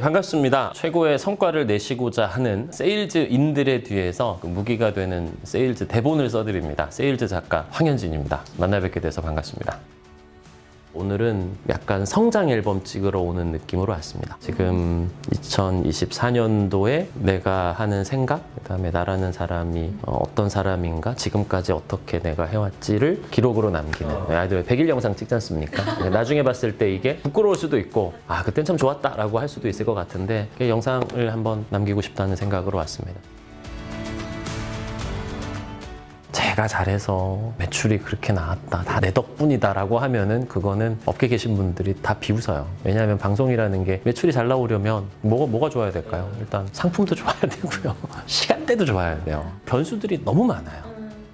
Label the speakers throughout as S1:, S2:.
S1: 반갑습니다. 최고의 성과를 내시고자 하는 세일즈인들의 뒤에서 무기가 되는 세일즈 대본을 써드립니다. 세일즈 작가 황현진입니다. 만나 뵙게 돼서 반갑습니다. 오늘은 약간 성장 앨범 찍으러 오는 느낌으로 왔습니다. 지금 2024년도에 내가 하는 생각, 그다음에 나라는 사람이 어떤 사람인가, 지금까지 어떻게 내가 해왔지를 기록으로 남기는, 아이들 100일 영상 찍지 않습니까? 나중에 봤을 때 이게 부끄러울 수도 있고 그땐 참 좋았다라고 할 수도 있을 것 같은데 영상을 한번 남기고 싶다는 생각으로 왔습니다. 제가 잘해서 매출이 그렇게 나왔다, 다 내 덕분이다 라고 하면은 그거는 업계 계신 분들이 다 비웃어요. 왜냐하면 방송이라는 게 매출이 잘 나오려면 뭐가 좋아야 될까요? 일단 상품도 좋아야 되고요. 시간대도 좋아야 돼요. 변수들이 너무 많아요.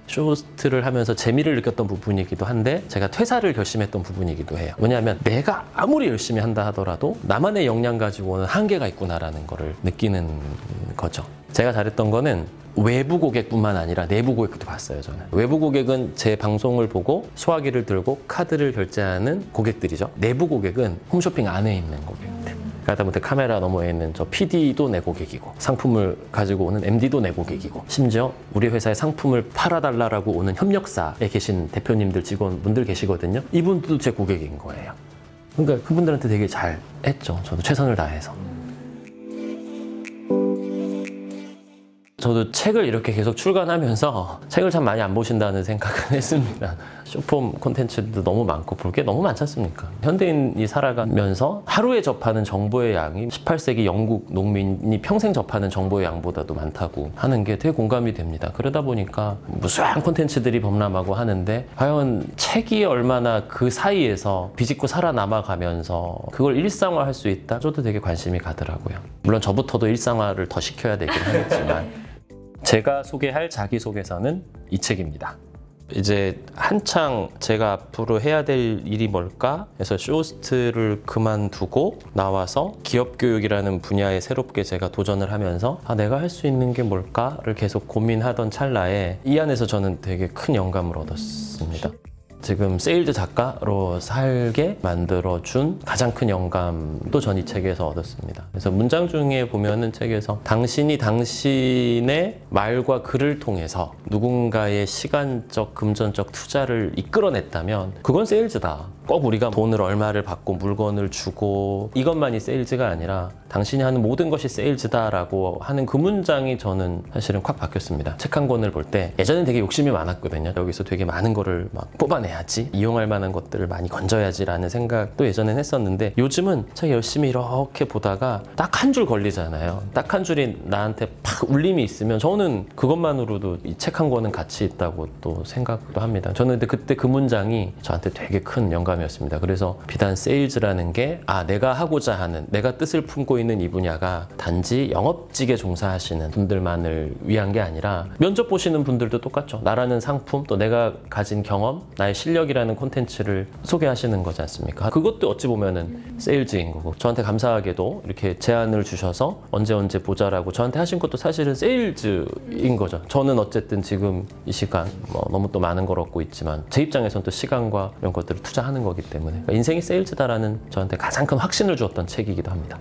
S1: 쇼호스트를 하면서 재미를 느꼈던 부분이기도 한데 제가 퇴사를 결심했던 부분이기도 해요. 왜냐하면 내가 아무리 열심히 한다 하더라도 나만의 역량 가지고는 한계가 있구나라는 거를 느끼는 거죠. 제가 잘했던 거는 외부 고객뿐만 아니라 내부 고객도 봤어요. 저는 외부 고객은 제 방송을 보고 소화기를 들고 카드를 결제하는 고객들이죠. 내부 고객은 홈쇼핑 안에 있는 고객들. 하다못해 카메라 너머에 있는 저 PD도 내 고객이고, 상품을 가지고 오는 MD도 내 고객이고, 심지어 우리 회사의 상품을 팔아달라고 오는 협력사에 계신 대표님들, 직원분들 계시거든요. 이분들도 제 고객인 거예요. 그러니까 그분들한테 되게 잘 했죠. 저도 최선을 다해서. 저도 책을 이렇게 계속 출간하면서 책을 참 많이 안 보신다는 생각은 했습니다. 쇼폼 콘텐츠도 너무 많고 볼 게 너무 많지 않습니까? 현대인이 살아가면서 하루에 접하는 정보의 양이 18세기 영국 농민이 평생 접하는 정보의 양보다도 많다고 하는 게 되게 공감이 됩니다. 그러다 보니까 무수한 콘텐츠들이 범람하고 하는데 과연 책이 얼마나 그 사이에서 비집고 살아남아가면서 그걸 일상화할 수 있다? 저도 되게 관심이 가더라고요. 물론 저부터도 일상화를 더 시켜야 되긴 하겠지만 제가 소개할 자기소개서는 이 책입니다. 이제 한창 제가 앞으로 해야 될 일이 뭘까 해서 쇼호스트를 그만두고 나와서 기업교육이라는 분야에 새롭게 제가 도전을 하면서 내가 할 수 있는 게 뭘까를 계속 고민하던 찰나에 이 안에서 저는 되게 큰 영감을 얻었습니다. 지금 세일즈 작가로 살게 만들어준 가장 큰 영감도 전 이 책에서 얻었습니다. 그래서 문장 중에 보면은 책에서 당신이 당신의 말과 글을 통해서 누군가의 시간적, 금전적 투자를 이끌어냈다면 그건 세일즈다. 꼭 우리가 돈을 얼마를 받고 물건을 주고 이것만이 세일즈가 아니라 당신이 하는 모든 것이 세일즈다라고 하는 그 문장이 저는 사실은 콱 바뀌었습니다. 책 한 권을 볼 때 예전엔 되게 욕심이 많았거든요. 여기서 되게 많은 거를 막 뽑아내야지, 이용할 만한 것들을 많이 건져야지라는 생각도 예전엔 했었는데 요즘은 책 열심히 이렇게 보다가 딱 한 줄 걸리잖아요. 딱 한 줄이 나한테 팍 울림이 있으면 저는 그것만으로도 이 책 한 권은 가치 있다고 또 생각도 합니다. 저는 근데 그때 그 문장이 저한테 되게 큰 영감이었습니다. 그래서 비단 세일즈라는 게 내가 하고자 하는, 내가 뜻을 품고 있는 이 분야가 단지 영업직에 종사하시는 분들만을 위한 게 아니라 면접 보시는 분들도 똑같죠. 나라는 상품, 또 내가 가진 경험, 나의 실력이라는 콘텐츠를 소개하시는 거지 않습니까? 그것도 어찌 보면은 세일즈인 거고, 저한테 감사하게도 이렇게 제안을 주셔서 언제 보자라고 저한테 하신 것도 사실은 세일즈인 거죠. 저는 어쨌든 지금 이 시간 너무 또 많은 걸 얻고 있지만 제 입장에서는 또 시간과 이런 것들을 투자하는 거기 때문에 그러니까 인생이 세일즈다라는 저한테 가장 큰 확신을 주었던 책이기도 합니다.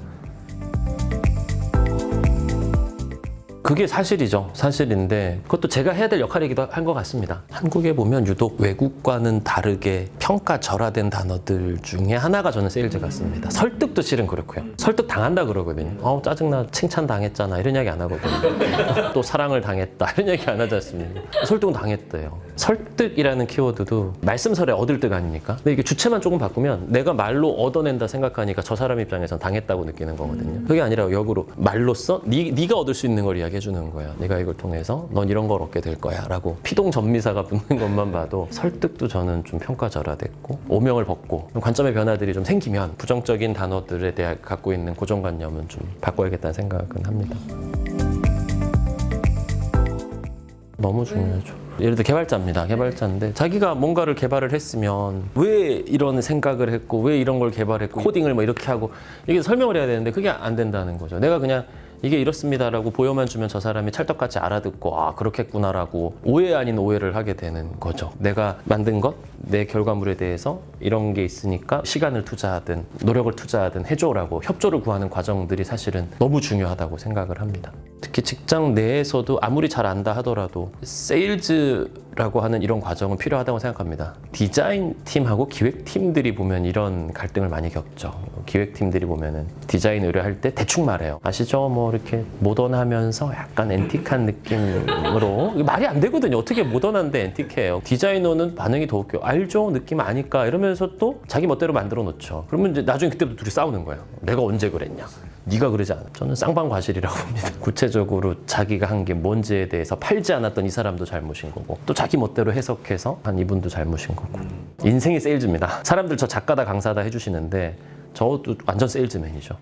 S1: 그게 사실이죠. 사실인데 그것도 제가 해야 될 역할이기도 한 것 같습니다. 한국에 보면 유독 외국과는 다르게 평가절하된 단어들 중에 하나가 저는 세일즈 같습니다. 설득도 실은 그렇고요. 설득 당한다 그러거든요. 짜증나, 칭찬 당했잖아 이런 이야기 안 하거든요. 또 사랑을 당했다 이런 이야기 안 하지 않습니까? 설득은 당했대요. 설득이라는 키워드도 말씀설에 얻을 듯 아닙니까? 근데 이게 주체만 조금 바꾸면 내가 말로 얻어낸다 생각하니까 저 사람 입장에선 당했다고 느끼는 거거든요. 그게 아니라 역으로 말로써 네가 얻을 수 있는 걸 이야기해 주는 거야. 내가 이걸 통해서 넌 이런 걸 얻게 될 거야 라고 피동전미사가 붙는 것만 봐도 설득도 저는 좀 평가절하됐고 오명을 벗고 관점의 변화들이 좀 생기면 부정적인 단어들에 대해 갖고 있는 고정관념은 좀 바꿔야겠다는 생각은 합니다. 너무 중요하죠. 예를 들어 개발자입니다. 개발자인데 자기가 뭔가를 개발을 했으면 왜 이런 생각을 했고 왜 이런 걸 개발했고 코딩을 이렇게 하고 이게 설명을 해야 되는데 그게 안 된다는 거죠. 내가 그냥 이게 이렇습니다라고 보여만 주면 저 사람이 찰떡같이 알아듣고 아 그렇겠구나라고 오해 아닌 오해를 하게 되는 거죠. 내가 만든 것, 내 결과물에 대해서 이런 게 있으니까 시간을 투자하든 노력을 투자하든 해줘라고 협조를 구하는 과정들이 사실은 너무 중요하다고 생각을 합니다. 특히 직장 내에서도 아무리 잘 안다 하더라도 세일즈라고 하는 이런 과정은 필요하다고 생각합니다. 디자인 팀하고 기획 팀들이 보면 이런 갈등을 많이 겪죠. 기획 팀들이 보면은 디자인 의뢰할 때 대충 말해요. 아시죠? 뭐 이렇게 모던하면서 약간 앤틱한 느낌으로 말이 안 되거든요. 어떻게 모던한데 앤틱해요? 디자이너는 반응이 더 웃겨. 알죠? 느낌 아니까 이러면서 또 자기 멋대로 만들어 놓죠. 그러면 이제 나중에 그때부터 둘이 싸우는 거예요. 내가 언제 그랬냐? 네가 그러지 않아. 저는 쌍방과실이라고 봅니다. 구체적으로 자기가 한 게 뭔지에 대해서 팔지 않았던 이 사람도 잘못인 거고 또 자기 멋대로 해석해서 한 이분도 잘못인 거고 인생이 세일즈입니다. 사람들 저 작가다 강사다 해주시는데 저도 완전 세일즈맨이죠.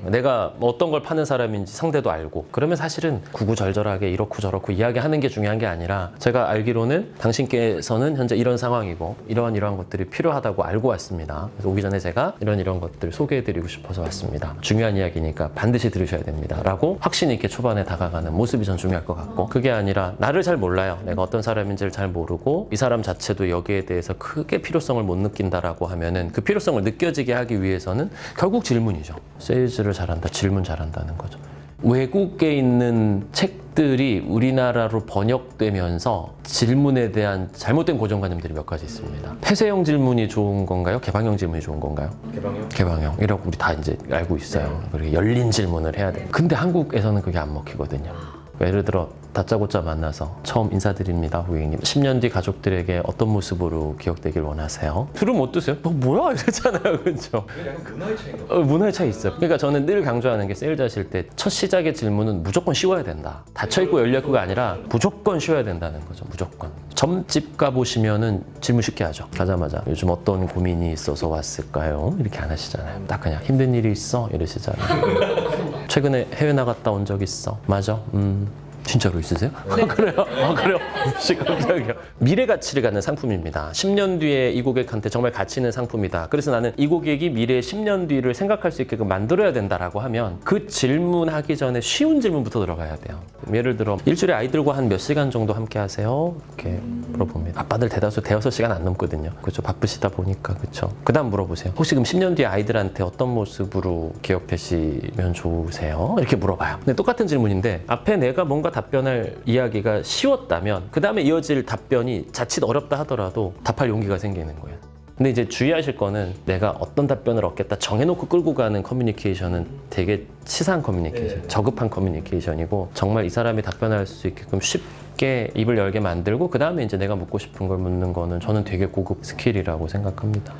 S1: 내가 어떤 걸 파는 사람인지 상대도 알고 그러면 사실은 구구절절하게 이렇고 저렇고 이야기하는 게 중요한 게 아니라 제가 알기로는 당신께서는 현재 이런 상황이고 이러한 것들이 필요하다고 알고 왔습니다. 그래서 오기 전에 제가 이런 것들을 소개해드리고 싶어서 왔습니다. 중요한 이야기니까 반드시 들으셔야 됩니다. 라고 확신 있게 초반에 다가가는 모습이 전 중요할 것 같고 그게 아니라 나를 잘 몰라요. 내가 어떤 사람인지를 잘 모르고 이 사람 자체도 여기에 대해서 크게 필요성을 못 느낀다라고 하면은 그 필요성을 느껴지게 하기 위해서는 결국 질문이죠. 세일즈를 잘한다, 질문 잘한다는 거죠. 외국에 있는 책들이 우리나라로 번역되면서 질문에 대한 잘못된 고정관념들이 몇 가지 있습니다. 폐쇄형 질문이 좋은 건가요? 개방형 질문이 좋은 건가요?
S2: 개방형?
S1: 개방형이라고 우리 다 이제 알고 있어요. 그리고 열린 질문을 해야 돼요. 근데 한국에서는 그게 안 먹히거든요. 예를 들어 다짜고짜 만나서 처음 인사드립니다 고객님 10년 뒤 가족들에게 어떤 모습으로 기억되길 원하세요? 술은 못 드세요? 뭐야 이랬잖아요. 그렇죠?
S2: 약간 문화의 차이인가?
S1: 문화의 차이 있어요. 그러니까 저는 늘 강조하는 게 세일즈 하실 때 첫 시작의 질문은 무조건 쉬워야 된다. 닫혀있고 열려있고가 아니라 무조건 쉬워야 된다는 거죠. 무조건. 점집 가보시면은 질문 쉽게 하죠. 가자마자 요즘 어떤 고민이 있어서 왔을까요? 이렇게 안 하시잖아요. 딱 그냥 힘든 일이 있어? 이러시잖아요. 최근에 해외 나갔다 온 적 있어? 맞아? 진짜로 있으세요? 네. 그래요? 그래요? 깜짝이야. 미래 가치를 갖는 상품입니다. 10년 뒤에 이 고객한테 정말 가치 있는 상품이다. 그래서 나는 이 고객이 미래 10년 뒤를 생각할 수 있게끔 만들어야 된다라고 하면 그 질문하기 전에 쉬운 질문부터 들어가야 돼요. 예를 들어 일주일에 아이들과 한 몇 시간 정도 함께 하세요? 이렇게 물어봅니다. 아빠들 대다수 대여섯 시간 안 넘거든요. 그렇죠? 바쁘시다 보니까. 그렇죠? 그 다음 물어보세요. 혹시 그럼 10년 뒤에 아이들한테 어떤 모습으로 기억되시면 좋으세요? 이렇게 물어봐요. 근데 똑같은 질문인데 앞에 내가 뭔가 답변할 이야기가 쉬웠다면 그 다음에 이어질 답변이 자칫 어렵다 하더라도 답할 용기가 생기는 거예요. 근데 이제 주의하실 거는 내가 어떤 답변을 얻겠다 정해놓고 끌고 가는 커뮤니케이션은 되게 치사한 커뮤니케이션, 저급한 커뮤니케이션이고 정말 이 사람이 답변할 수 있게끔 쉽게 입을 열게 만들고 그 다음에 이제 내가 묻고 싶은 걸 묻는 거는 저는 되게 고급 스킬이라고 생각합니다.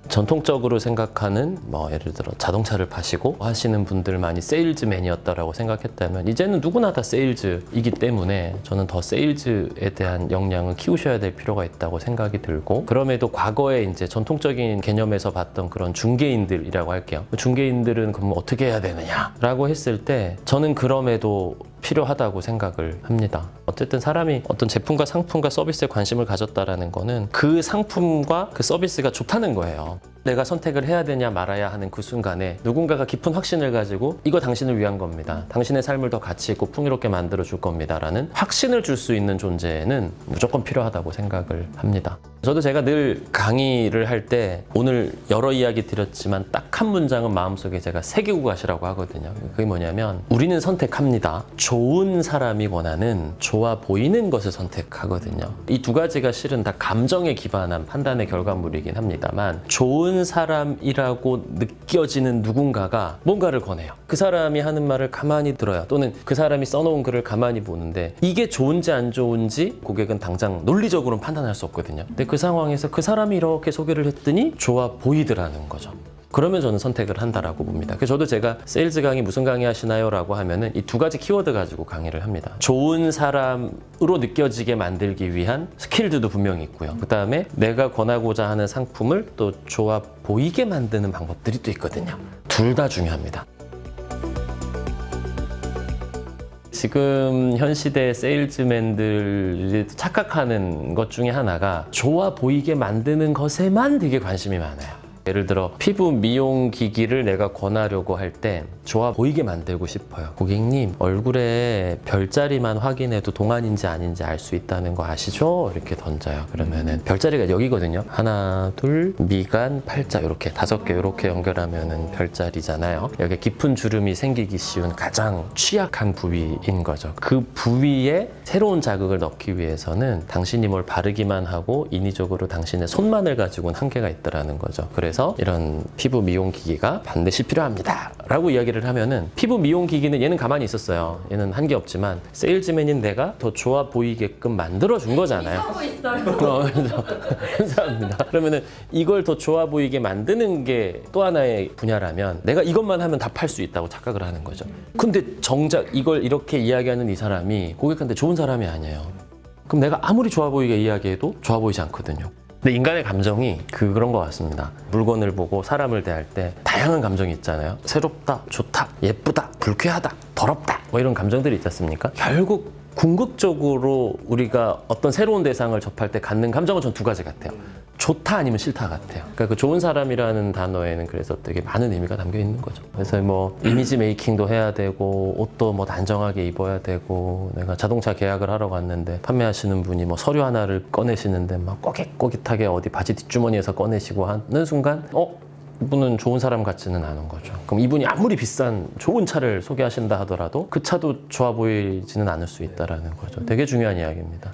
S1: 전통적으로 생각하는 예를 들어 자동차를 파시고 하시는 분들만이 세일즈맨이었다라고 생각했다면 이제는 누구나 다 세일즈이기 때문에 저는 더 세일즈에 대한 역량을 키우셔야 될 필요가 있다고 생각이 들고 그럼에도 과거에 이제 전통적인 개념에서 봤던 그런 중개인들이라고 할게요. 중개인들은 그럼 어떻게 해야 되느냐라고 했을 때 저는 그럼에도 필요하다고 생각을 합니다. 어쨌든 사람이 어떤 제품과 상품과 서비스에 관심을 가졌다라는 거는 그 상품과 그 서비스가 좋다는 거예요. 내가 선택을 해야 되냐 말아야 하는 그 순간에 누군가가 깊은 확신을 가지고 이거 당신을 위한 겁니다. 당신의 삶을 더 가치 있고 풍요롭게 만들어 줄 겁니다. 라는 확신을 줄 수 있는 존재는 무조건 필요하다고 생각을 합니다. 저도 제가 늘 강의를 할 때 오늘 여러 이야기 드렸지만 딱 한 문장은 마음속에 제가 새기고 가시라고 하거든요. 그게 뭐냐면 우리는 선택합니다. 좋은 사람이 원하는 좋아 보이는 것을 선택하거든요. 이 두 가지가 실은 다 감정에 기반한 판단의 결과물이긴 합니다만 좋은 사람이라고 느껴지는 누군가가 뭔가를 권해요. 그 사람이 하는 말을 가만히 들어요. 또는 그 사람이 써놓은 글을 가만히 보는데 이게 좋은지 안 좋은지 고객은 당장 논리적으로는 판단할 수 없거든요. 근데 그 상황에서 그 사람이 이렇게 소개를 했더니 좋아 보이더라는 거죠. 그러면 저는 선택을 한다라고 봅니다. 그래서 저도 제가 세일즈 강의 무슨 강의 하시나요? 라고 하면은 이 두 가지 키워드 가지고 강의를 합니다. 좋은 사람으로 느껴지게 만들기 위한 스킬들도 분명히 있고요. 그 다음에 내가 권하고자 하는 상품을 또 좋아 보이게 만드는 방법들이 또 있거든요. 둘 다 중요합니다. 지금 현 시대 세일즈맨들이 착각하는 것 중에 하나가 좋아 보이게 만드는 것에만 되게 관심이 많아요. 예를 들어 피부 미용 기기를 내가 권하려고 할 때 좋아 보이게 만들고 싶어요. 고객님 얼굴에 별자리만 확인해도 동안인지 아닌지 알 수 있다는 거 아시죠? 이렇게 던져요. 그러면은 별자리가 여기거든요. 하나, 둘, 미간, 팔자 이렇게 5개 이렇게 연결하면은 별자리잖아요. 여기 깊은 주름이 생기기 쉬운 가장 취약한 부위인 거죠. 그 부위에 새로운 자극을 넣기 위해서는 당신이 뭘 바르기만 하고 인위적으로 당신의 손만을 가지고는 한계가 있다라는 거죠. 그래서 이런 피부 미용 기기가 반드시 필요합니다 라고 이야기를 하면은 피부 미용 기기는 얘는 가만히 있었어요. 얘는 한 게 없지만 세일즈맨인 내가 더 좋아 보이게끔 만들어 준 거잖아요.
S2: 하고 있어요.
S1: 감사합니다. 그러면은 이걸 더 좋아 보이게 만드는 게 또 하나의 분야라면 내가 이것만 하면 다 팔 수 있다고 착각을 하는 거죠. 근데 정작 이걸 이렇게 이야기하는 이 사람이 고객한테 좋은 사람이 아니에요. 그럼 내가 아무리 좋아 보이게 이야기해도 좋아 보이지 않거든요. 근데 인간의 감정이 그런 것 같습니다. 물건을 보고 사람을 대할 때 다양한 감정이 있잖아요. 새롭다, 좋다, 예쁘다, 불쾌하다, 더럽다 뭐 이런 감정들이 있지 않습니까? 결국 궁극적으로 우리가 어떤 새로운 대상을 접할 때 갖는 감정은 전 2가지 같아요. 좋다 아니면 싫다 같아요. 그러니까 그 좋은 사람이라는 단어에는 그래서 되게 많은 의미가 담겨 있는 거죠. 그래서 뭐 이미지 메이킹도 해야 되고 옷도 뭐 단정하게 입어야 되고 내가 자동차 계약을 하러 갔는데 판매하시는 분이 뭐 서류 하나를 꺼내시는데 막 꼬깃꼬깃하게 어디 바지 뒷주머니에서 꺼내시고 하는 순간 이분은 좋은 사람 같지는 않은 거죠. 그럼 이분이 아무리 비싼 좋은 차를 소개하신다 하더라도 그 차도 좋아 보이지는 않을 수 있다는 거죠. 되게 중요한 이야기입니다.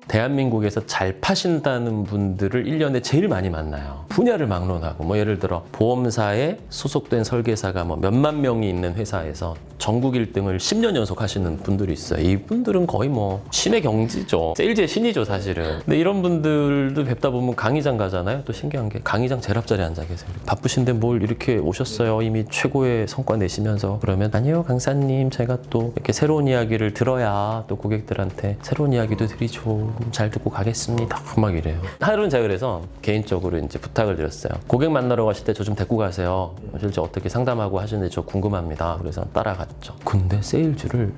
S1: 대한민국에서 잘 파신다는 분들을 1년에 제일 많이 만나요. 분야를 막론하고 뭐 예를 들어 보험사에 소속된 설계사가 뭐 몇만 명이 있는 회사에서 전국 1등을 10년 연속 하시는 분들이 있어요. 이분들은 거의 뭐 신의 경지죠. 세일즈의 신이죠, 사실은. 근데 이런 분들도 뵙다 보면 강의장 가잖아요. 또 신기한 게 강의장 제일 앞자리에 앉아 계세요. 바쁘신데 뭘 이렇게 오셨어요? 이미 최고의 성과 내시면서. 그러면 아니요, 강사님, 제가 또 이렇게 새로운 이야기를 들어야 또 고객들한테 새로운 이야기도 드리죠. 잘 듣고 가겠습니다. 막 이래요. 하루는 제가 그래서 개인적으로 이제 부탁을 드렸어요. 고객 만나러 가실 때 저 좀 데리고 가세요. 실제 어떻게 상담하고 하시는지 저 궁금합니다. 그래서 따라갔죠. 근데 세일즈를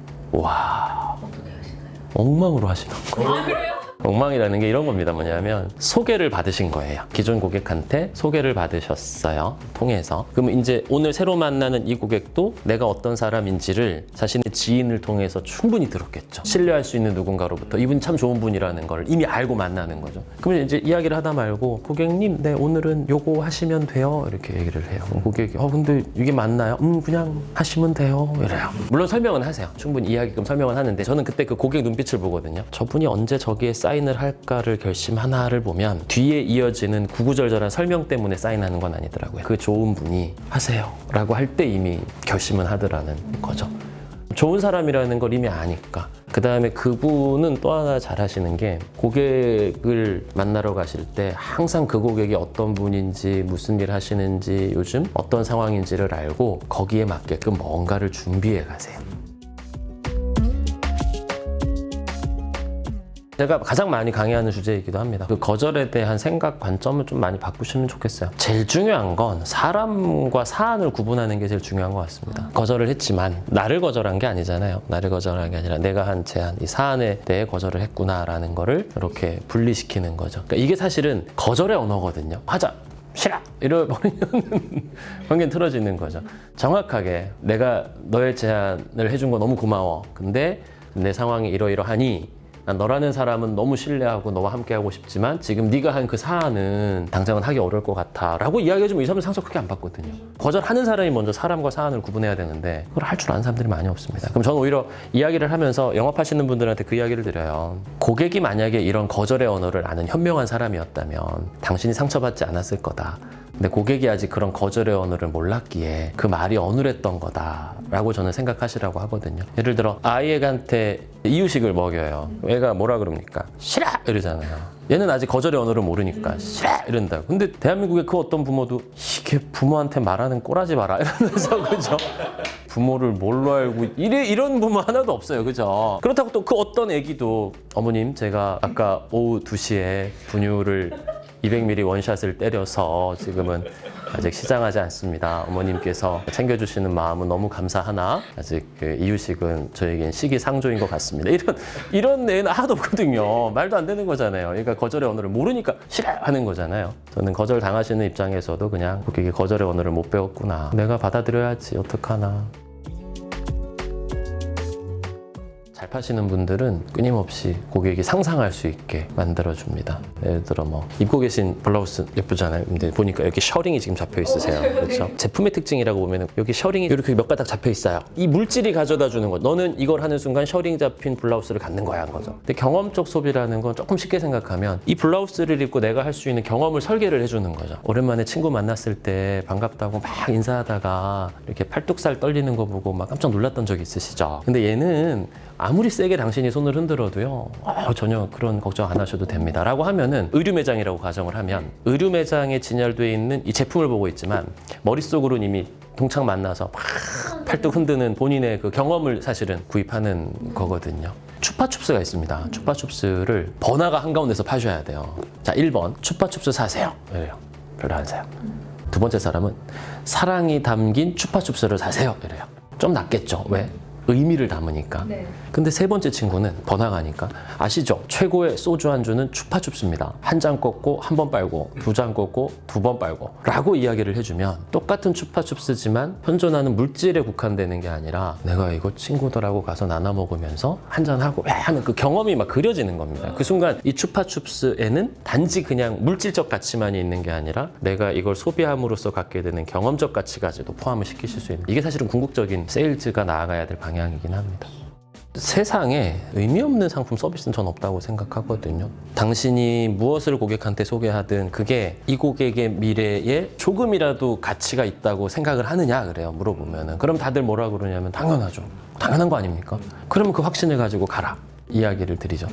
S1: 엉망으로 하시는 거예요.
S2: 아, 그래요?
S1: 엉망이라는 게 이런 겁니다. 뭐냐면 소개를 받으신 거예요. 기존 고객한테 소개를 받으셨어요. 통해서. 그러면 이제 오늘 새로 만나는 이 고객도 내가 어떤 사람인지를 자신의 지인을 통해서 충분히 들었겠죠. 신뢰할 수 있는 누군가로부터 이분이 참 좋은 분이라는 걸 이미 알고 만나는 거죠. 그러면 이제 이야기를 하다 말고 고객님, 네, 오늘은 요거 하시면 돼요. 이렇게 얘기를 해요. 고객이 근데 이게 맞나요? 그냥 하시면 돼요. 이래요. 물론 설명은 하세요. 충분히 이야기끔 설명은 하는데 저는 그때 그 고객 눈빛을 보거든요. 저분이 언제 저기에 사인을 할까를 결심하나를 보면 뒤에 이어지는 구구절절한 설명 때문에 사인하는 건 아니더라고요. 그 좋은 분이 하세요 라고 할 때 이미 결심은 하더라는 거죠. 좋은 사람이라는 걸 이미 아니까. 그 다음에 그분은 또 하나 잘 하시는 게 고객을 만나러 가실 때 항상 그 고객이 어떤 분인지 무슨 일 하시는지 요즘 어떤 상황인지를 알고 거기에 맞게끔 뭔가를 준비해 가세요. 제가 가장 많이 강의하는 주제이기도 합니다. 그 거절에 대한 생각 관점을 좀 많이 바꾸시면 좋겠어요. 제일 중요한 건 사람과 사안을 구분하는 게 제일 중요한 것 같습니다. 거절을 했지만 나를 거절한 게 아니잖아요. 나를 거절한 게 아니라 내가 한 제안, 이 사안에 대해 거절을 했구나라는 거를 이렇게 분리시키는 거죠. 그러니까 이게 사실은 거절의 언어거든요. 하자! 싫어! 이러버리면 관계는 틀어지는 거죠. 정확하게 내가 너의 제안을 해준 거 너무 고마워. 근데 내 상황이 이러이러하니 난 너라는 사람은 너무 신뢰하고 너와 함께하고 싶지만 지금 네가 한 그 사안은 당장은 하기 어려울 것 같아 라고 이야기해주면 이 사람은 상처 크게 안 받거든요. 거절하는 사람이 먼저 사람과 사안을 구분해야 되는데 그걸 할 줄 아는 사람들이 많이 없습니다. 그럼 저는 오히려 이야기를 하면서 영업하시는 분들한테 그 이야기를 드려요. 고객이 만약에 이런 거절의 언어를 아는 현명한 사람이었다면 당신이 상처받지 않았을 거다. 근데 고객이 아직 그런 거절의 언어를 몰랐기에 그 말이 어눌했던 거다라고 저는 생각하시라고 하거든요. 예를 들어 아이에게 이유식을 먹여요. 애가 뭐라 그럽니까? 싫어! 이러잖아요. 얘는 아직 거절의 언어를 모르니까 싫어! 이런다고. 근데 대한민국의 그 어떤 부모도 이게 부모한테 말하는 꼬라지 마라 이러면서 그죠? 부모를 뭘로 알고 이런 부모 하나도 없어요. 그죠? 그렇다고 또 그 어떤 애기도 어머님 제가 아까 오후 2시에 분유를 200ml 원샷을 때려서 지금은 아직 시장하지 않습니다. 어머님께서 챙겨주시는 마음은 너무 감사하나 아직 그 이유식은 저에겐 시기상조인 것 같습니다. 이런 애는 하나도 없거든요. 말도 안 되는 거잖아요. 그러니까 거절의 언어를 모르니까 싫어하는 거잖아요. 저는 거절 당하시는 입장에서도 그냥 고객이 거절의 언어를 못 배웠구나. 내가 받아들여야지 어떡하나. 잘 파시는 분들은 끊임없이 고객이 상상할 수 있게 만들어줍니다. 예를 들어 뭐 입고 계신 블라우스 예쁘잖아요. 근데 보니까 여기 셔링이 지금 잡혀 있으세요. 그렇죠? 제품의 특징이라고 보면 여기 셔링이 이렇게 몇 가닥 잡혀 있어요. 이 물질이 가져다 주는 거. 너는 이걸 하는 순간 셔링 잡힌 블라우스를 갖는 거야 한 거죠. 근데 경험적 소비라는 건 조금 쉽게 생각하면 이 블라우스를 입고 내가 할 수 있는 경험을 설계를 해주는 거죠. 오랜만에 친구 만났을 때 반갑다고 막 인사하다가 이렇게 팔뚝살 떨리는 거 보고 막 깜짝 놀랐던 적 있으시죠? 근데 얘는 아무리 세게 당신이 손을 흔들어도요 전혀 그런 걱정 안 하셔도 됩니다 라고 하면은 의류 매장이라고 가정을 하면 의류 매장에 진열되어 있는 이 제품을 보고 있지만 머릿속으로는 이미 동창 만나서 막 팔뚝 흔드는 본인의 그 경험을 사실은 구입하는 거거든요. 추파춥스가 있습니다. 추파춥스를 번화가 한가운데서 파셔야 돼요. 자, 1번 추파춥스 사세요. 이래요. 별로 안 사요. 두 번째 사람은 사랑이 담긴 추파춥스를 사세요. 이래요. 좀 낫겠죠. 왜? 의미를 담으니까.
S2: 네.
S1: 근데 세 번째 친구는 번화가니까 아시죠? 최고의 소주 안주는 추파춥스입니다. 한 잔 꺾고 한 번 빨고 두 잔 꺾고 두 번 빨고 라고 이야기를 해주면 똑같은 추파춥스지만 현존하는 물질에 국한되는 게 아니라 내가 이거 친구들하고 가서 나눠 먹으면서 한 잔하고 하는 그 경험이 막 그려지는 겁니다. 그 순간 이 추파춥스에는 단지 그냥 물질적 가치만이 있는 게 아니라 내가 이걸 소비함으로써 갖게 되는 경험적 가치까지도 포함을 시키실 수 있는 이게 사실은 궁극적인 세일즈가 나아가야 될 방향이긴 합니다. 세상에 의미 없는 상품 서비스는 전 없다고 생각하거든요. 당신이 무엇을 고객한테 소개하든 그게 이 고객의 미래에 조금이라도 가치가 있다고 생각을 하느냐 그래요. 물어보면은. 그럼 다들 뭐라 그러냐면 당연하죠. 당연한 거 아닙니까? 그러면 그 확신을 가지고 가라. 이야기를 드리죠.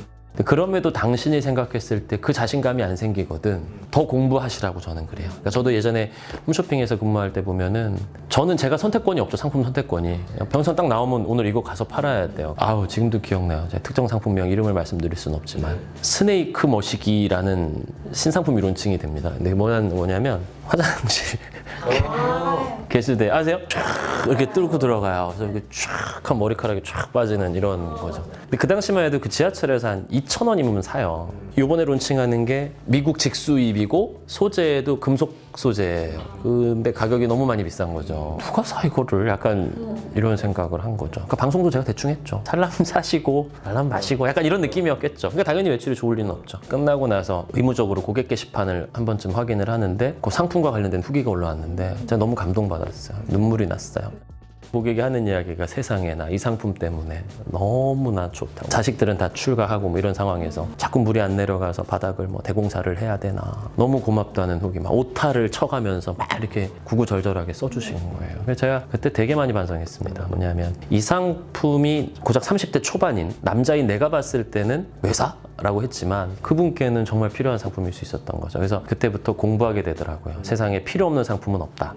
S1: 그럼에도 당신이 생각했을 때 그 자신감이 안 생기거든 더 공부하시라고 저는 그래요. 그러니까 저도 예전에 홈쇼핑에서 근무할 때 보면은 저는 제가 선택권이 없죠. 상품 선택권이. 병선 딱 나오면 오늘 이거 가서 팔아야 돼요. 아우 지금도 기억나요. 제가 특정 상품명 이름을 말씀드릴 수는 없지만 스네이크 머시기라는 신상품 이론칭이 됩니다. 근데 뭐냐면 화장실 개수대 아세요? 쫙 이렇게 뚫고 들어가요. 그래서 이렇게 쫙한 머리카락이 쫙 빠지는 이런 거죠. 근데 그 당시만 해도 그 지하철에서 한 2,000원이면 사요. 요번에 론칭하는 게 미국 직수입이고 소재도 금속 소재예요. 근데 가격이 너무 많이 비싼 거죠. 누가 사 이거를 약간 이런 생각을 한 거죠. 그러니까 방송도 제가 대충 했죠. 살람 사시고 살람 마시고 약간 이런 느낌이었겠죠. 그러니까 당연히 매출이 좋을 리는 없죠. 끝나고 나서 의무적으로 고객 게시판을 한 번쯤 확인을 하는데 그 상품과 관련된 후기가 올라왔는데 제가 너무 감동받았어요. 눈물이 났어요. 고객이 하는 이야기가 세상에 나 이 상품 때문에 너무나 좋다고. 자식들은 다 출가하고 뭐 이런 상황에서 자꾸 물이 안 내려가서 바닥을 뭐 대공사를 해야 되나. 너무 고맙다는 후기 막 오타를 쳐가면서 막 이렇게 구구절절하게 써주신 거예요. 그래서 제가 그때 되게 많이 반성했습니다. 뭐냐면 이 상품이 고작 30대 초반인 남자인 내가 봤을 때는 왜 사? 라고 했지만 그분께는 정말 필요한 상품일 수 있었던 거죠. 그래서 그때부터 공부하게 되더라고요. 세상에 필요 없는 상품은 없다.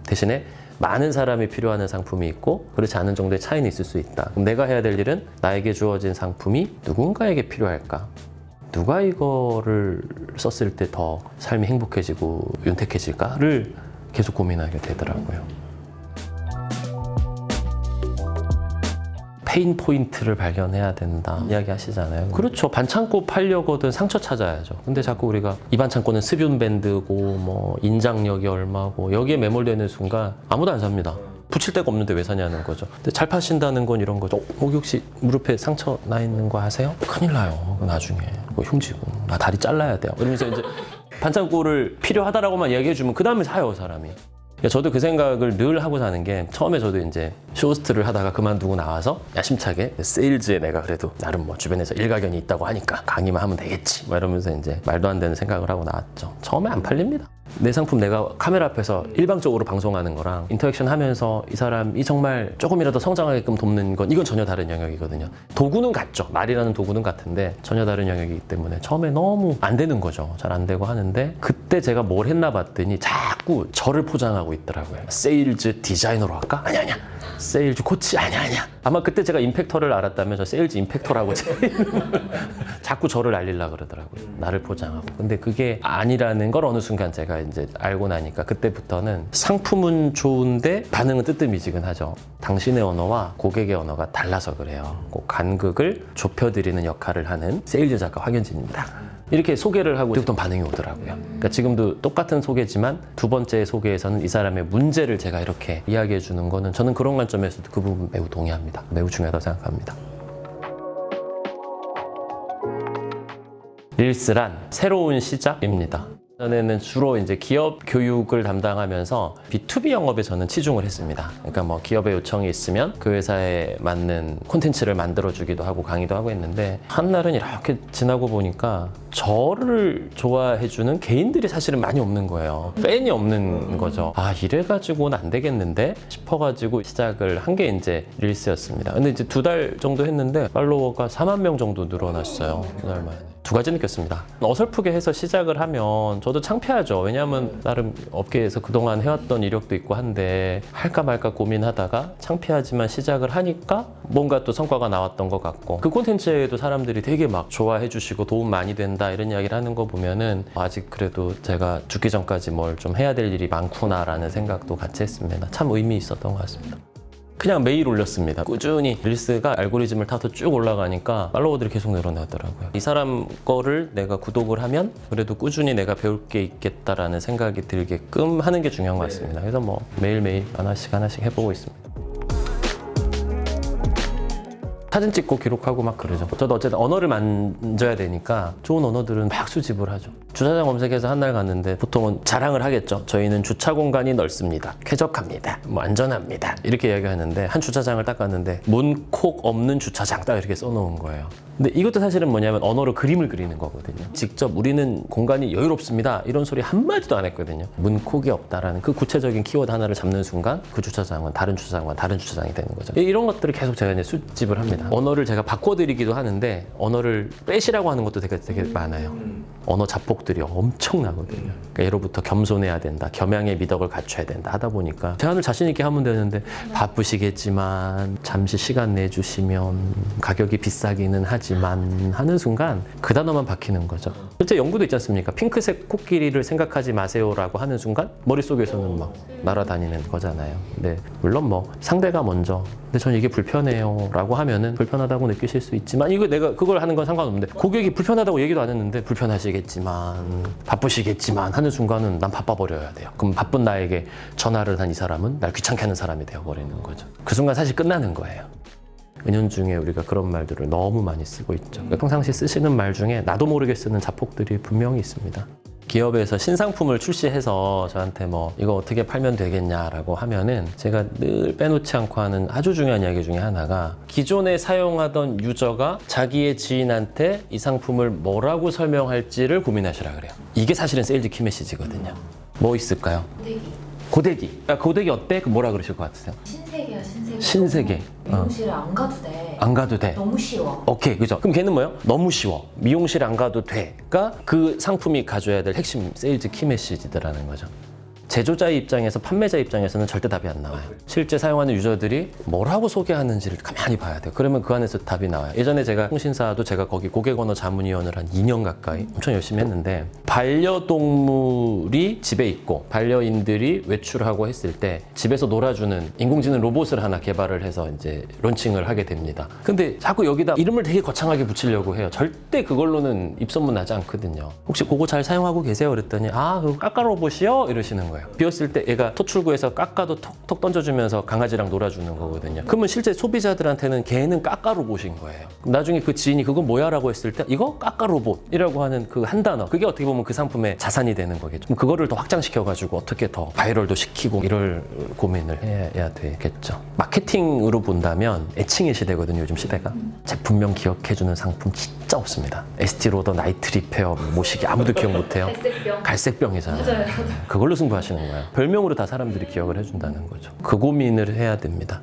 S1: 대신에 많은 사람이 필요하는 상품이 있고 그렇지 않은 정도의 차이는 있을 수 있다. 그럼 내가 해야 될 일은 나에게 주어진 상품이 누군가에게 필요할까? 누가 이거를 썼을 때 더 삶이 행복해지고 윤택해질까를 계속 고민하게 되더라고요. 페인 포인트를 발견해야 된다 이야기 하시잖아요. 그렇죠. 반창고 팔려거든 상처 찾아야죠. 근데 자꾸 우리가 이 반창고는 습윤 밴드고 뭐 인장력이 얼마고 여기에 매몰되는 순간 아무도 안 삽니다. 붙일 데가 없는데 왜 사냐는 거죠. 근데 잘 파신다는 건 이런 거죠. 거기 혹시 무릎에 상처 나 있는 거 아세요? 큰일 나요. 나중에 흉지고 나 다리 잘라야 돼요. 이러면서 이제 반창고를 필요하다라고만 이야기해 주면 그 다음에 사요 사람이. 저도 그 생각을 늘 하고 사는 게 처음에 저도 이제 쇼호스트를 하다가 그만두고 나와서 야심차게 세일즈에 내가 그래도 나름 뭐 주변에서 일가견이 있다고 하니까 강의만 하면 되겠지 막 이러면서 이제 말도 안 되는 생각을 하고 나왔죠. 처음에 안 팔립니다. 내 상품 내가 카메라 앞에서 일방적으로 방송하는 거랑 인터랙션 하면서 이 사람이 정말 조금이라도 성장하게끔 돕는 건 이건 전혀 다른 영역이거든요. 도구는 같죠. 말이라는 도구는 같은데 전혀 다른 영역이기 때문에 처음에 너무 안 되는 거죠. 잘 안 되고 하는데 그때 제가 뭘 했나 봤더니 자꾸 저를 포장하고 있더라고요. 세일즈 디자이너로 할까? 아니야. 세일즈 코치 아니야. 아마 그때 제가 임팩터를 알았다면 저 세일즈 임팩터라고 자꾸 저를 알리려고 그러더라고요. 나를 포장하고. 근데 그게 아니라는 걸 어느 순간 제가 이제 알고 나니까 그때부터는 상품은 좋은데 반응은 뜨뜻미지근하죠. 당신의 언어와 고객의 언어가 달라서 그래요. 꼭 간극을 좁혀드리는 역할을 하는 세일즈 작가 황현진입니다. 이렇게 소개를 하고 그때부터 반응이 오더라고요. 그러니까 지금도 똑같은 소개지만 두 번째 소개에서는 이 사람의 문제를 제가 이렇게 이야기해 주는 거는 저는 그런 관점에서도 그 부분 매우 동의합니다. 매우 중요하다고 생각합니다. 릴스란 새로운 시작입니다. 전에는 주로 이제 기업 교육을 담당하면서 B2B 영업에 저는 치중을 했습니다. 그러니까 뭐 기업의 요청이 있으면 그 회사에 맞는 콘텐츠를 만들어주기도 하고 강의도 하고 했는데 한날은 이렇게 지나고 보니까 저를 좋아해주는 개인들이 사실은 많이 없는 거예요. 팬이 없는 거죠. 아, 이래가지고는 안 되겠는데 싶어가지고 시작을 한 게 이제 릴스였습니다. 근데 이제 2달 정도 했는데 팔로워가 4만 명 정도 늘어났어요. 2달 만에. 두 가지 느꼈습니다. 어설프게 해서 시작을 하면 저도 창피하죠. 왜냐하면 나름 업계에서 그동안 해왔던 이력도 있고 한데 할까 말까 고민하다가 창피하지만 시작을 하니까 뭔가 또 성과가 나왔던 것 같고 그 콘텐츠에도 사람들이 되게 막 좋아해 주시고 도움 많이 된다 이런 이야기를 하는 거 보면은 아직 그래도 제가 죽기 전까지 뭘 좀 해야 될 일이 많구나라는 생각도 같이 했습니다. 참 의미 있었던 것 같습니다. 그냥 매일 올렸습니다. 꾸준히 릴스가 알고리즘을 타서 쭉 올라가니까 팔로워들이 계속 늘어나더라고요. 이 사람 거를 내가 구독을 하면 그래도 꾸준히 내가 배울 게 있겠다라는 생각이 들게끔 하는 게 중요한 것 같습니다. 그래서 뭐 매일매일 하나씩 해보고 있습니다. 사진 찍고 기록하고 막 그러죠. 저도 어쨌든 언어를 만져야 되니까 좋은 언어들은 막 수집을 하죠. 주차장 검색해서 한 날 갔는데 보통은 자랑을 하겠죠. 저희는 주차 공간이 넓습니다. 쾌적합니다. 뭐 안전합니다. 이렇게 이야기하는데 한 주차장을 딱 갔는데 문콕 없는 주차장 딱 이렇게 써놓은 거예요. 근데 이것도 사실은 뭐냐면 언어로 그림을 그리는 거거든요. 직접 우리는 공간이 여유롭습니다. 이런 소리 한마디도 안 했거든요. 문콕이 없다라는 그 구체적인 키워드 하나를 잡는 순간 그 주차장은 다른 주차장과 다른 주차장이 되는 거죠. 이런 것들을 계속 제가 이제 수집을 합니다. 언어를 제가 바꿔드리기도 하는데 언어를 빼시라고 하는 것도 되게 많아요. 언어 자폭들이 엄청나거든요. 그러니까 예로부터 겸손해야 된다, 겸양의 미덕을 갖춰야 된다 하다 보니까 제안을 자신 있게 하면 되는데 바쁘시겠지만 잠시 시간 내주시면 가격이 비싸기는 하지만 하는 순간 그 단어만 박히는 거죠. 실제 연구도 있지 않습니까? 핑크색 코끼리를 생각하지 마세요라고 하는 순간 머릿속에서는 막 날아다니는 거잖아요. 근데 물론 뭐 상대가 먼저 근데 저는 이게 불편해요 라고 하면은 불편하다고 느끼실 수 있지만 이거 내가 그걸 하는 건 상관없는데 고객이 불편하다고 얘기도 안 했는데 불편하시겠지만 바쁘시겠지만 하는 순간은 난 바빠버려야 돼요. 그럼 바쁜 나에게 전화를 한 이 사람은 날 귀찮게 하는 사람이 되어버리는 거죠. 그 순간 사실 끝나는 거예요. 은연중에 우리가 그런 말들을 너무 많이 쓰고 있죠. 그러니까 평상시 쓰시는 말 중에 나도 모르게 쓰는 자폭들이 분명히 있습니다. 기업에서 신상품을 출시해서 저한테 뭐 이거 어떻게 팔면 되겠냐라고 하면은 제가 늘 빼놓지 않고 하는 아주 중요한 이야기 중에 하나가 기존에 사용하던 유저가 자기의 지인한테 이 상품을 뭐라고 설명할지를 고민하시라 그래요. 이게 사실은 세일즈 키메시지거든요. 뭐 있을까요? 고데기. 고데기 어때? 그 뭐라 그러실 것 같으세요?
S2: 신세계야, 신세계.
S1: 신세계.
S2: 미용실에 안 가도 돼.
S1: 안 가도 돼.
S2: 너무 쉬워.
S1: 오케이, 그죠? 그럼 걔는 뭐예요? 너무 쉬워. 미용실 안 가도 돼가 그 상품이 가져야 될 핵심 세일즈 키메시지더라는 거죠. 제조자의 입장에서 판매자 입장에서는 절대 답이 안 나와요. 실제 사용하는 유저들이 뭐라고 소개하는지를 가만히 봐야 돼요. 그러면 그 안에서 답이 나와요. 예전에 제가 통신사도 제가 거기 고객 언어 자문위원을 한 2년 가까이 엄청 열심히 했는데 반려동물이 집에 있고 반려인들이 외출하고 했을 때 집에서 놀아주는 인공지능 로봇을 하나 개발을 해서 이제 론칭을 하게 됩니다. 근데 자꾸 여기다 이름을 되게 거창하게 붙이려고 해요. 절대 그걸로는 입소문 나지 않거든요. 혹시 그거 잘 사용하고 계세요? 그랬더니 아, 그거 까까 로봇이요? 이러시는 거예요. 비었을 때 얘가 토출구에서 까까도 톡톡 던져주면서 강아지랑 놀아주는 거거든요. 그러면 실제 소비자들한테는 걔는 까까 로봇인 거예요. 나중에 그 지인이 그거 뭐야? 라고 했을 때 이거 까까 로봇이라고 하는 그 한 단어 그게 어떻게 보면 그 상품의 자산이 되는 거겠죠. 그럼 그거를 더 확장시켜가지고 어떻게 더 바이럴도 시키고 이럴 고민을 해야 되겠죠. 마케팅으로 본다면 애칭의 시대거든요. 요즘 시대가. 제품명 기억해주는 상품 진짜 없습니다. 에스티로더 나이트 리페어 모시기 아무도 기억 못해요.
S2: 갈색병.
S1: 갈색병이잖아요.
S2: 맞아요.
S1: 그걸로 승부하시는 거예요. 별명으로 다 사람들이 기억을 해준다는 거죠. 그 고민을 해야 됩니다.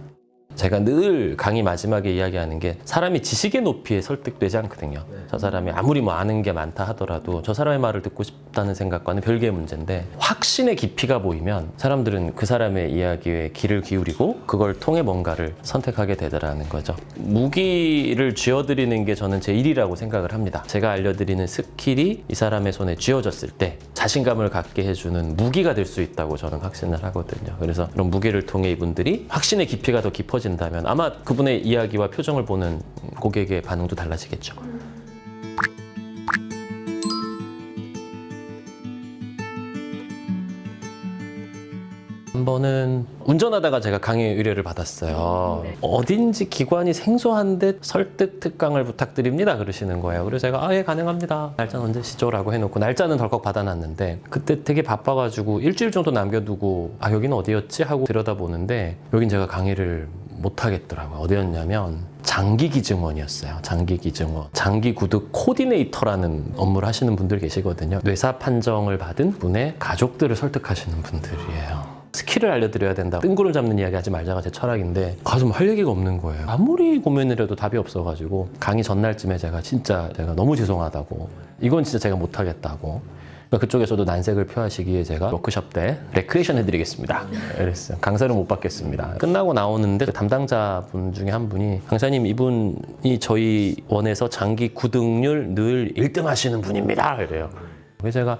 S1: 제가 늘 강의 마지막에 이야기하는 게 사람이 지식의 높이에 설득되지 않거든요. 저 사람이 아무리 뭐 아는 게 많다 하더라도 저 사람의 말을 듣고 싶다는 생각과는 별개의 문제인데 확신의 깊이가 보이면 사람들은 그 사람의 이야기에 귀를 기울이고 그걸 통해 뭔가를 선택하게 되더라는 거죠. 무기를 쥐어드리는 게 저는 제 일이라고 생각을 합니다. 제가 알려드리는 스킬이 이 사람의 손에 쥐어졌을 때 자신감을 갖게 해주는 무기가 될 수 있다고 저는 확신을 하거든요. 그래서 그런 무기를 통해 이분들이 확신의 깊이가 더 깊어진다면 아마 그분의 이야기와 표정을 보는 고객의 반응도 달라지겠죠. 한 번은 운전하다가 제가 강의 의뢰를 받았어요. 어딘지 기관이 생소한데 설득 특강을 부탁드립니다 그러시는 거예요. 그래서 제가 예 가능합니다. 날짜는 언제시죠? 라고 해놓고 날짜는 덜컥 받아놨는데 그때 되게 바빠가지고 일주일 정도 남겨두고 여기는 어디였지? 하고 들여다보는데 여긴 제가 강의를 못 하겠더라고요. 어디였냐면 장기기증원이었어요. 장기기증원. 장기구득 코디네이터라는 업무를 하시는 분들 계시거든요. 뇌사 판정을 받은 분의 가족들을 설득하시는 분들이에요. 스킬을 알려드려야 된다. 뜬구름 잡는 이야기 하지 말자가 제 철학인데 가서 뭐 할 얘기가 없는 거예요. 아무리 고민을 해도 답이 없어가지고 강의 전날쯤에 제가 너무 죄송하다고 이건 진짜 제가 못하겠다고 그쪽에서도 난색을 표하시기에 제가 워크숍 때 레크레이션 해드리겠습니다. 그랬어요. 강사를 못 받겠습니다. 끝나고 나오는데 담당자분 중에 한 분이 강사님 이분이 저희 원에서 장기 구득률 늘 1등 하시는 분입니다. 그래요. 그래서 제가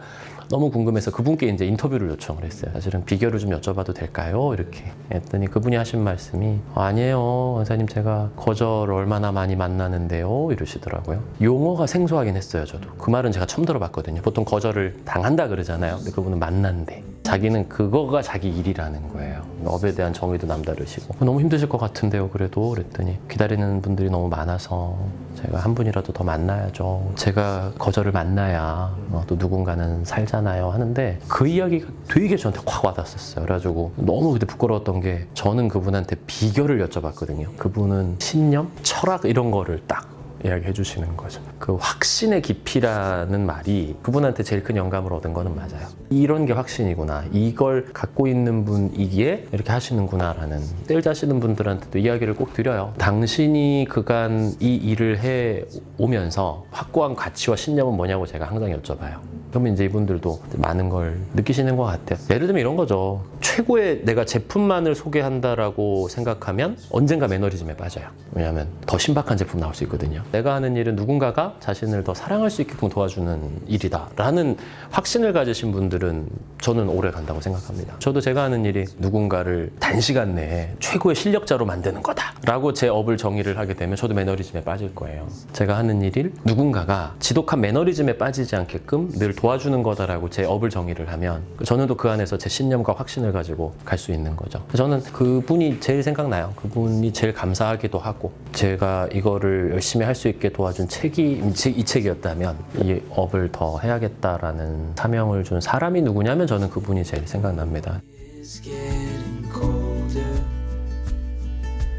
S1: 너무 궁금해서 그분께 이제 인터뷰를 요청을 했어요. 사실은 비결을 좀 여쭤봐도 될까요? 이렇게 했더니 그분이 하신 말씀이 아니에요. 강사님 제가 거절을 얼마나 많이 만나는데요. 이러시더라고요. 용어가 생소하긴 했어요. 저도. 그 말은 제가 처음 들어봤거든요. 보통 거절을 당한다 그러잖아요. 근데 그분은 만난대. 자기는 그거가 자기 일이라는 거예요. 업에 대한 정의도 남다르시고 너무 힘드실 것 같은데요. 그랬더니 기다리는 분들이 너무 많아서 제가 한 분이라도 더 만나야죠. 제가 거절을 만나야 또 누군가는 살잖아요 하는데 그 이야기가 되게 저한테 확 와닿았어요. 그래가지고 너무 그때 부끄러웠던 게 저는 그분한테 비결을 여쭤봤거든요. 그분은 신념, 철학 이런 거를 딱 이야기해 주시는 거죠. 그 확신의 깊이라는 말이 그분한테 제일 큰 영감을 얻은 거는 맞아요. 이런 게 확신이구나. 이걸 갖고 있는 분이기에 이렇게 하시는구나 라는 떼를 자시는 분들한테도 이야기를 꼭 드려요. 당신이 그간 이 일을 해 오면서 확고한 가치와 신념은 뭐냐고 제가 항상 여쭤봐요. 그러면 이제 이분들도 많은 걸 느끼시는 것 같아요. 예를 들면 이런 거죠. 최고의 내가 제품만을 소개한다라고 생각하면 언젠가 매너리즘에 빠져요. 왜냐하면 더 신박한 제품 나올 수 있거든요. 내가 하는 일은 누군가가 자신을 더 사랑할 수 있게끔 도와주는 일이다 라는 확신을 가지신 분들은 저는 오래 간다고 생각합니다. 저도 제가 하는 일이 누군가를 단시간 내에 최고의 실력자로 만드는 거다 라고 제 업을 정의를 하게 되면 저도 매너리즘에 빠질 거예요. 제가 하는 일을 누군가가 지독한 매너리즘에 빠지지 않게끔 늘 도와주는 거다라고 제 업을 정의를 하면 저는 또 그 안에서 제 신념과 확신을 가지고 갈 수 있는 거죠. 저는 그분이 제일 생각나요. 그분이 제일 감사하기도 하고 제가 이거를 열심히 할 수 있게 도와준 이 책이었다면 이 업을 더 해야겠다라는 사명을 준 사람이 누구냐면 저는 그분이 제일 생각납니다.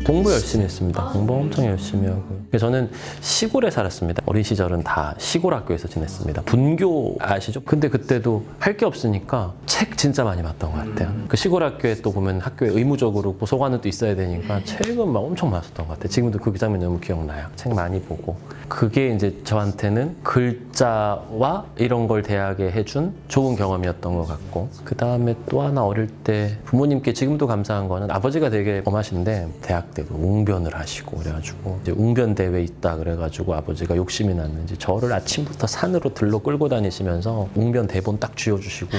S1: 공부 열심히 했습니다. 공부 엄청 열심히 하고. 저는 시골에 살았습니다. 어린 시절은 다 시골 학교에서 지냈습니다. 분교 아시죠? 근데 그때도 할 게 없으니까 책 진짜 많이 봤던 것 같아요. 그 시골 학교에 또 보면 학교에 의무적으로 도서관은 또 있어야 되니까 책은 막 엄청 많았던 것 같아요. 지금도 그 장면 너무 기억나요. 책 많이 보고. 그게 이제 저한테는 글자와 이런 걸 대하게 해준 좋은 경험이었던 것 같고 그 다음에 또 하나 어릴 때 부모님께 지금도 감사한 거는 아버지가 되게 엄하신데 대학 때도 웅변을 하시고 그래가지고 이제 웅변 대회 있다 그래가지고 아버지가 욕심이 났는지 저를 아침부터 산으로 들러 끌고 다니시면서 웅변 대본 딱 쥐어주시고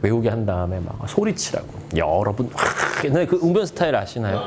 S1: 외우게 한 다음에 막 소리치라고 여러분 옛날에 그 웅변 스타일 아시나요?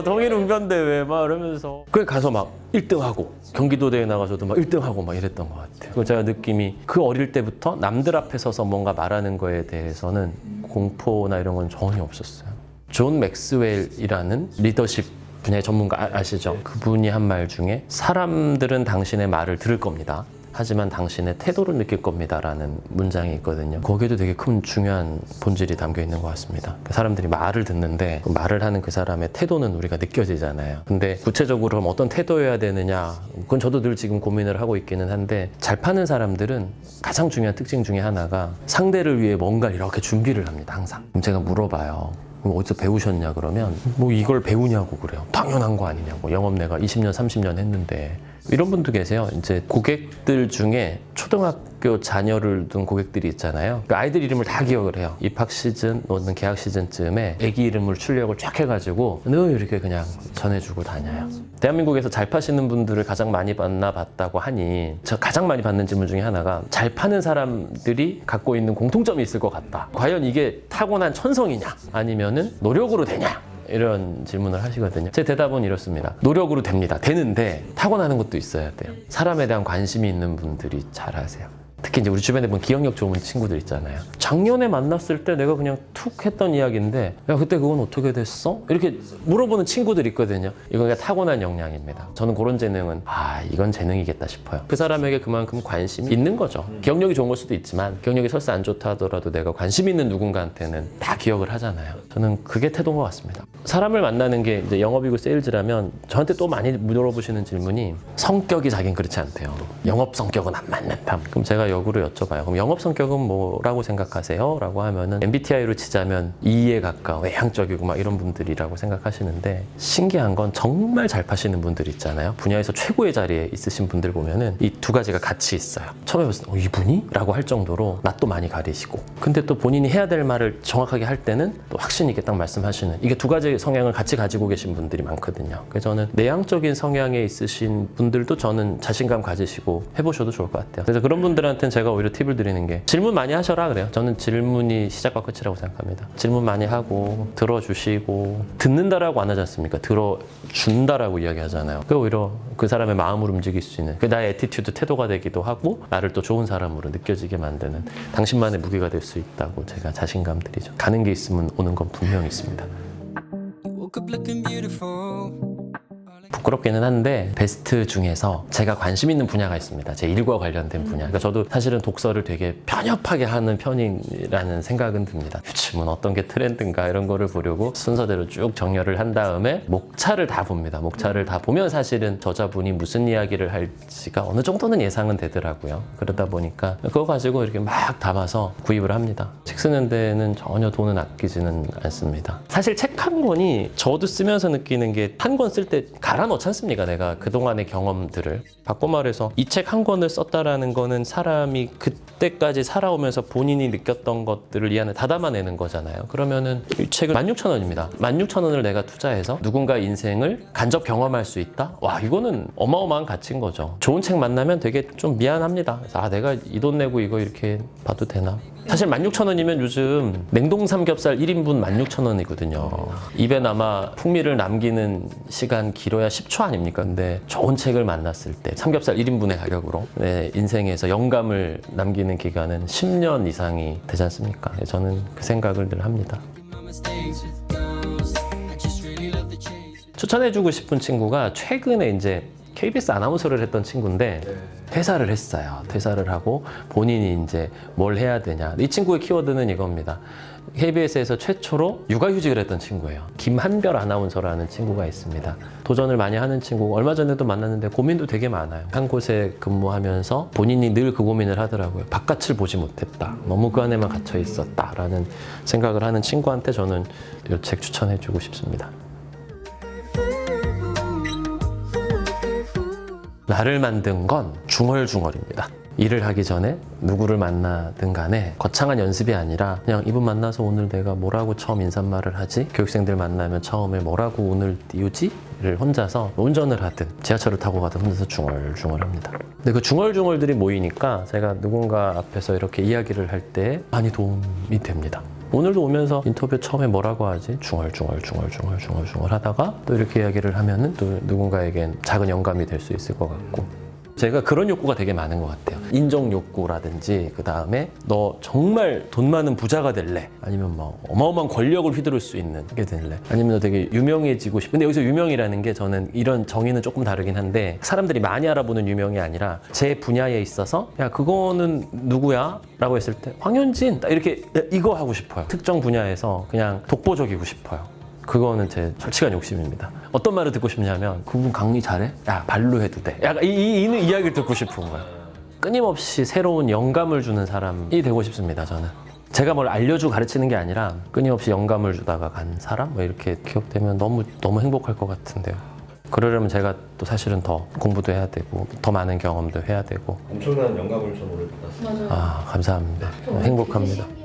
S1: 동일 웅변 대회 막 이러면서 그래 가서 막 1등하고 경기도 대회 나가서도 막 1등하고 막 이랬던 것 같아요. 그리고 제가 느낌이 그 어릴 때부터 남들 앞에 서서 뭔가 말하는 거에 대해서는 공포나 이런 건 전혀 없었어요. 존 맥스웰이라는 리더십 분야의 전문가 아시죠? 그분이 한 말 중에 사람들은 당신의 말을 들을 겁니다. 하지만 당신의 태도를 느낄 겁니다 라는 문장이 있거든요. 거기에도 되게 큰 중요한 본질이 담겨 있는 것 같습니다. 사람들이 말을 듣는데 그 말을 하는 그 사람의 태도는 우리가 느껴지잖아요. 근데 구체적으로 그럼 어떤 태도여야 되느냐 그건 저도 늘 지금 고민을 하고 있기는 한데 잘 파는 사람들은 가장 중요한 특징 중에 하나가 상대를 위해 뭔가 이렇게 준비를 합니다. 항상. 그럼 제가 물어봐요. 그럼 어디서 배우셨냐 그러면 뭐 이걸 배우냐고 그래요. 당연한 거 아니냐고. 영업 내가 20년 30년 했는데. 이런 분도 계세요. 이제 고객들 중에 초등학교 자녀를 둔 고객들이 있잖아요. 그 아이들 이름을 다 기억을 해요. 입학 시즌 또는 계약 시즌쯤에 아기 이름을 출력을 쫙 해가지고 늘 이렇게 그냥 전해주고 다녀요. 대한민국에서 잘 파시는 분들을 가장 많이 만나봤다고 하니 저 가장 많이 받는 질문 중에 하나가 잘 파는 사람들이 갖고 있는 공통점이 있을 것 같다. 과연 이게 타고난 천성이냐 아니면은 노력으로 되냐? 이런 질문을 하시거든요. 제 대답은 이렇습니다. 노력으로 됩니다. 되는데 타고나는 것도 있어야 돼요. 사람에 대한 관심이 있는 분들이 잘하세요. 특히 이제 우리 주변에 보면 기억력 좋은 친구들 있잖아요. 작년에 만났을 때 내가 그냥 툭 했던 이야기인데 야 그때 그건 어떻게 됐어? 이렇게 물어보는 친구들 있거든요. 이건 그냥 타고난 역량입니다. 저는 그런 재능은 이건 재능이겠다 싶어요. 그 사람에게 그만큼 관심이 있는 거죠. 기억력이 좋은 걸 수도 있지만 기억력이 설사 안 좋다 하더라도 내가 관심 있는 누군가한테는 다 기억을 하잖아요. 저는 그게 태도인 것 같습니다. 사람을 만나는 게 이제 영업이고 세일즈라면 저한테 또 많이 물어보시는 질문이 성격이 자긴 그렇지 않대요. 영업 성격은 안 맞는다. 그럼 제가 역으로 여쭤봐요. 그럼 영업 성격은 뭐라고 생각하세요? 라고 하면은 MBTI로 치자면 E에 가까워 외향적이고 막 이런 분들이라고 생각하시는데 신기한 건 정말 잘 파시는 분들 있잖아요. 분야에서 최고의 자리에 있으신 분들 보면은 이 두 가지가 같이 있어요. 처음에 봤을 때 이분이? 라고 할 정도로 낯도 많이 가리시고 근데 또 본인이 해야 될 말을 정확하게 할 때는 또 확신 있게 딱 말씀하시는 이게 두 가지 성향을 같이 가지고 계신 분들이 많거든요. 그래서 저는 내향적인 성향에 있으신 분들도 저는 자신감 가지시고 해보셔도 좋을 것 같아요. 그래서 그런 분들한테는 제가 오히려 팁을 드리는 게 질문 많이 하셔라 그래요. 저는 질문이 시작과 끝이라고 생각합니다. 질문 많이 하고 들어주시고 듣는다라고 안 하지 않습니까? 들어준다라고 이야기하잖아요. 그 오히려 그 사람의 마음을 움직일 수 있는 그 나의 애티튜드 태도가 되기도 하고 나를 또 좋은 사람으로 느껴지게 만드는 당신만의 무기가 될 수 있다고 제가 자신감 드리죠. 가는 게 있으면 오는 건 분명히 있습니다. 부끄럽기는 한데 베스트 중에서 제가 관심 있는 분야가 있습니다. 제 일과 관련된 분야. 그러니까 저도 사실은 독서를 되게 편협하게 하는 편이라는 생각은 듭니다. 요즘은 어떤 게 트렌드인가 이런 거를 보려고 순서대로 쭉 정렬을 한 다음에 목차를 다 봅니다. 목차를 다 보면 사실은 저자분이 무슨 이야기를 할지가 어느 정도는 예상은 되더라고요. 그러다 보니까 그거 가지고 이렇게 막 담아서 구입을 합니다. 책 쓰는 데는 전혀 돈은 아끼지는 않습니다. 사실 책 한 권이 저도 쓰면서 느끼는 게 한 권 쓸 때 갈아넣지 않습니까? 내가 그동안의 경험들을. 바꿔 말해서 이 책 한 권을 썼다라는 거는 사람이 그때까지 살아오면서 본인이 느꼈던 것들을 이 안에 다 담아내는 거잖아요. 그러면은 이 책은 16,000원입니다. 16,000원을 내가 투자해서 누군가 인생을 간접 경험할 수 있다? 와, 이거는 어마어마한 가치인 거죠. 좋은 책 만나면 되게 좀 미안합니다. 그래서 내가 이 돈 내고 이거 이렇게 봐도 되나? 사실 16,000원이면 요즘 냉동 삼겹살 1인분 16,000원이거든요. 입에 남아 풍미를 남기는 시간 길어야 10초 아닙니까? 근데 좋은 책을 만났을 때 삼겹살 1인분의 가격으로 내 인생에서 영감을 남기는 기간은 10년 이상이 되지 않습니까? 저는 그 생각을 늘 합니다. 추천해주고 싶은 친구가 최근에 이제 KBS 아나운서를 했던 친구인데 퇴사를 했어요. 퇴사를 하고 본인이 이제 뭘 해야 되냐. 이 친구의 키워드는 이겁니다. KBS에서 최초로 육아휴직을 했던 친구예요. 김한별 아나운서라는 친구가 있습니다. 도전을 많이 하는 친구고 얼마 전에도 만났는데 고민도 되게 많아요. 한 곳에 근무하면서 본인이 늘 그 고민을 하더라고요. 바깥을 보지 못했다. 너무 그 안에만 갇혀 있었다라는 생각을 하는 친구한테 저는 이 책 추천해주고 싶습니다. 나를 만든 건 중얼중얼입니다. 일을 하기 전에 누구를 만나든 간에 거창한 연습이 아니라 그냥 이분 만나서 오늘 내가 뭐라고 처음 인사말을 하지? 교육생들 만나면 처음에 뭐라고 오늘 띄우지? 를 혼자서 운전을 하든 지하철을 타고 가든 혼자서 중얼중얼합니다. 근데 그 중얼중얼들이 모이니까 제가 누군가 앞에서 이렇게 이야기를 할 때 많이 도움이 됩니다. 오늘도 오면서 인터뷰 처음에 뭐라고 하지? 중얼중얼 하다가 또 이렇게 이야기를 하면은 또 누군가에겐 작은 영감이 될 수 있을 것 같고 제가 그런 욕구가 되게 많은 것 같아요. 인정 욕구라든지 그 다음에 너 정말 돈 많은 부자가 될래? 아니면 뭐 어마어마한 권력을 휘두를 수 있는 게 될래? 아니면 너 되게 유명해지고 싶은데 여기서 유명이라는 게 저는 이런 정의는 조금 다르긴 한데 사람들이 많이 알아보는 유명이 아니라 제 분야에 있어서 야 그거는 누구야? 라고 했을 때 황현진 이렇게 이거 하고 싶어요. 특정 분야에서 그냥 독보적이고 싶어요. 그거는 제 솔직한 욕심입니다. 어떤 말을 듣고 싶냐면 그분 강의 잘해? 야 발로 해도 돼. 약간 이 이야기를 듣고 싶은 거예요. 끊임없이 새로운 영감을 주는 사람이 되고 싶습니다. 저는 제가 뭘 알려주고 가르치는 게 아니라 끊임없이 영감을 주다가 간 사람? 뭐 이렇게 기억되면 너무 행복할 것 같은데요. 그러려면 제가 또 사실은 더 공부도 해야 되고 더 많은 경험도 해야 되고.
S3: 엄청난 영감을 저는 오늘 받았습니다.
S2: 맞아요.
S1: 아, 감사합니다. 행복합니다.